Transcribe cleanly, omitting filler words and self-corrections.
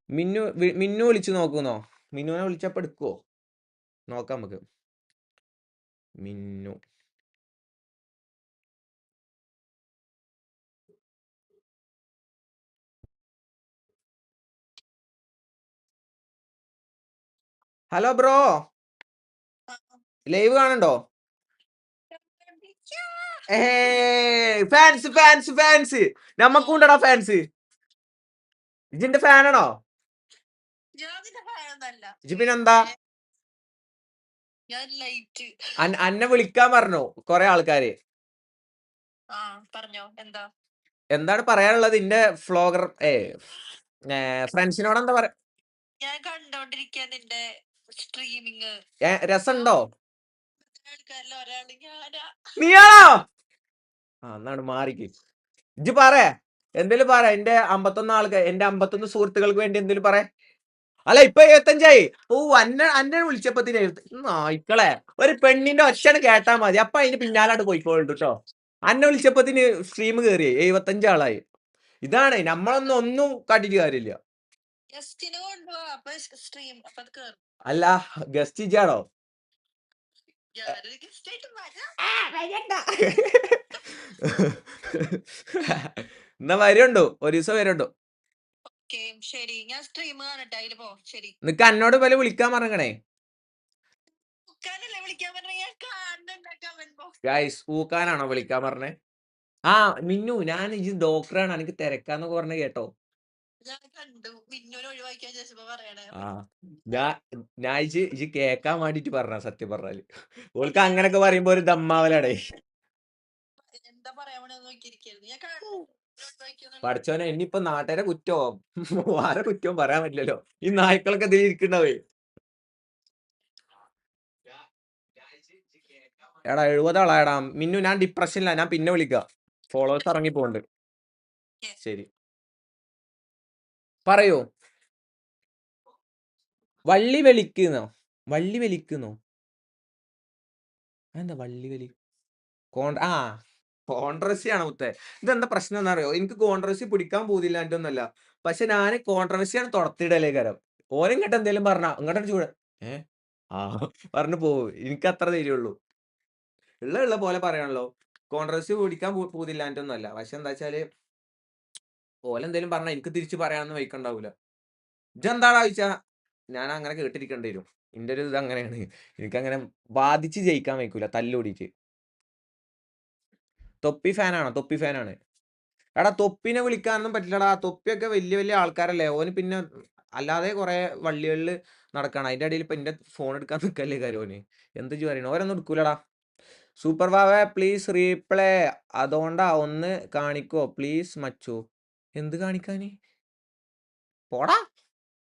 മിന്നു വിളിച്ചു നോക്കുന്നോ? മിന്നുവിനെ വിളിച്ചപ്പോ എടുക്കുവോ? നോക്കാം നമുക്ക്. മിന്നു ഹലോ ബ്രോ, ലൈവ് കാണണ്ടോ? ഫാൻസ് ഫാൻസ് ഫാൻസ് നമ്മക്കുണ്ടടാ ഫാൻസ്. ഇജിന്റെ ഫാനാണോ? ഇജി പിന്നെന്താ? അന്നെ വിളിക്കാൻ പറഞ്ഞു കൊറേ ആൾക്കാര്. എന്താണ് പറയാനുള്ളത്? ഇന്റെ ഫ്ലോഗർ ഫ്രണ്ട്സിനോട് എന്താ പറയാ? ഞാൻ കണ്ടോണ്ടിരിക്കാൻ നിന്റെ സ്ട്രീമിങ് രസമുണ്ടോ? ആൾക്കാരിൽ ഒരാള് ഞാനാ. നീയാണോ? എന്നാണ് മാറിക്ക്. ഇജ്ജ് പറയാ എന്തേലും പറ. എന്റെ 51 ആൾക്കാർ, എന്റെ 51 സുഹൃത്തുക്കൾക്ക് വേണ്ടി എന്തേലും പറയാ. അല്ല ഇപ്പൊ 75 ഓ അന്നെ വിളിച്ചപ്പത്തിന് നായ്ക്കളെ ഒരു പെണ്ണിന്റെ ഒച്ചയാണ് കേട്ടാ മതി, അപ്പൊ അതിന് പിന്നാലാണ്ട് പോയിക്കോളുണ്ട് കേട്ടോ. അന്നെ വിളിച്ചപ്പത്തിന് സ്ട്രീം കയറി 75 ആളായി. ഇതാണ് ഒന്നും കാട്ടിട്ട് കാര്യമില്ല. അല്ല ഗസ്റ്റ് ഇജാണോ? എന്നാ വരുണ്ടോ? ഒരു ദിവസം വരുണ്ടോ? നിനക്ക് എന്നോട് പോലെ വിളിക്കാൻ പറഞ്ഞേ. ഗൈസ് ഊക്കാനാണോ വിളിക്കാൻ പറഞ്ഞേ? മിന്നു ഞാൻ ഈ ഡോക്ടറാണ്, എനിക്ക് തിരക്കാന്നൊക്കെ പറഞ്ഞ കേട്ടോ. ഞാൻ ഇജ് കേക്കാൻ വേണ്ടിട്ട് പറഞ്ഞ. സത്യം പറഞ്ഞാല് ഓൾക്ക് അങ്ങനൊക്കെ പറയുമ്പോ ഒരു ദമ്മാവലാടേ. പഠിച്ചോനെ ഇനിയിപ്പൊ നാട്ടുകാരെ കുറ്റോ ആരെ കുറ്റവും പറയാൻ പറ്റില്ലല്ലോ. ഈ നായ്ക്കളൊക്കെ ഇതിൽ ഇരിക്കണ്ടാവേ. എടാ 70 ആളായടാ. മിന്നു ഞാൻ ഡിപ്രഷനില്ല, ഞാൻ പിന്നെ വിളിക്കാം. ഫോളോവേഴ്സ് ഇറങ്ങി പോണ്ട്. ശരി പറയൂ. വള്ളി വലിക്കുന്നോ? എന്താ വള്ളി വലി? കോൺട്രവേഴ്സി ആണ് മുത്തേ. ഇതെന്താ പ്രശ്നം എന്നറിയോ? എനിക്ക് കോൺട്രവേഴ്സി പിടിക്കാൻ പോതില്ലാണ്ടൊന്നല്ല, പക്ഷെ ഞാൻ കോൺട്രവേഴ്സിയാണ് തുറത്തിടലേ കാരം. ഓനും ഇങ്ങോട്ട് എന്തേലും പറഞ്ഞ ഇങ്ങോട്ട് ചൂട് പറഞ്ഞു പോവും. എനിക്ക് അത്ര ധൈര്യമുള്ളൂ. ഉള്ള പോലെ പറയാണല്ലോ. കോൺട്രവേഴ്സി പിടിക്കാൻ പോതില്ലാണ്ടൊന്നല്ല, പക്ഷെ എന്താ വെച്ചാല് ഓലെന്തേലും പറഞ്ഞാൽ എനിക്ക് തിരിച്ചു പറയാനൊന്നും വയ്ക്കണ്ടാവൂല. ഇതെന്താടാ ചോദിച്ചാ ഞാൻ അങ്ങനെ കേട്ടിരിക്കേണ്ടി വരും. എന്റെ ഒരു ഇത് അങ്ങനെയാണ്. എനിക്കങ്ങനെ ബാധിച്ച് ജയിക്കാൻ വയ്ക്കൂല തല്ലൂടിയിട്ട്. തൊപ്പി ഫാനാണോ? തൊപ്പി ഫാനാണ്. എടാ തൊപ്പിനെ വിളിക്കാനൊന്നും പറ്റില്ലടാ. തൊപ്പിയൊക്കെ വലിയ വലിയ ആൾക്കാരല്ലേ. ഓന് പിന്നെ അല്ലാതെ കുറെ വള്ളികളിൽ നടക്കണം. അതിന്റെ ഇടയിൽ ഇപ്പൊ എന്റെ ഫോൺ എടുക്കാൻ നിൽക്കല്ലേ കാര്യം. ഓന് എന്ത് പറയണോ? ഓരൊന്നും എടുക്കൂലടാ. Super Vava please replay. അതുകൊണ്ടാ ഒന്ന് കാണിക്കോ പ്ലീസ് മച്ചു. എന്ത് കാണിക്കാന്? പോടാ.